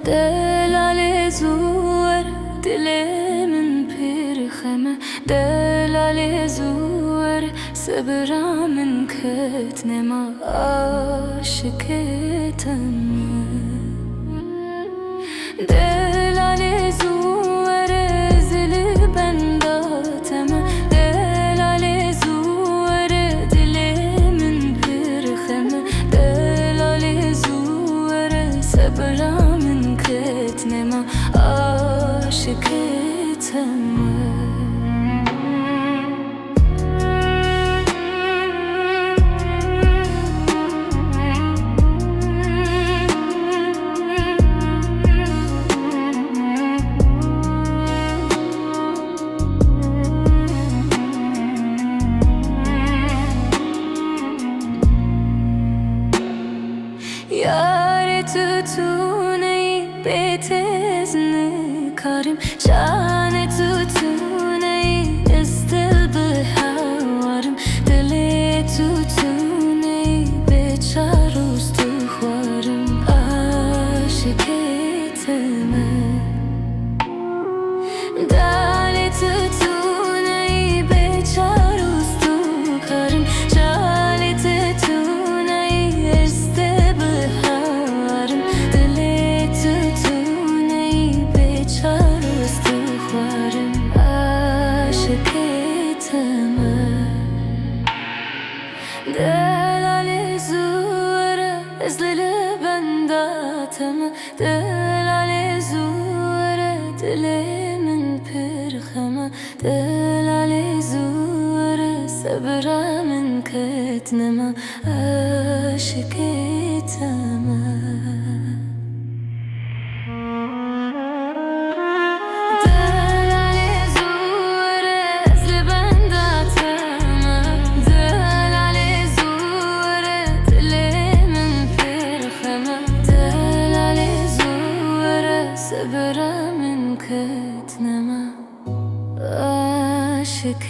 دلالي زور دلي من بيرخمة دلالي زور صبرا من كتن ما عاشقتم دلالي زور زل بنداتم دلالي زور دلي من بيرخمة دلالي زور صبرا من كتن ما عاشقتم Yar tutunay betezne karim Şane tutunay istil bihavarım Dili tutunay beçar ustuhvarım Aşık etme Dali tutunay beçar ustuhvarım Şale tutunay istil دلالي زور ازلي بنداتم دلالي زور دلي من بيرخمة دلالي زور صبرا من كتنما عاشقتم صبرا من كتنما عاشقتم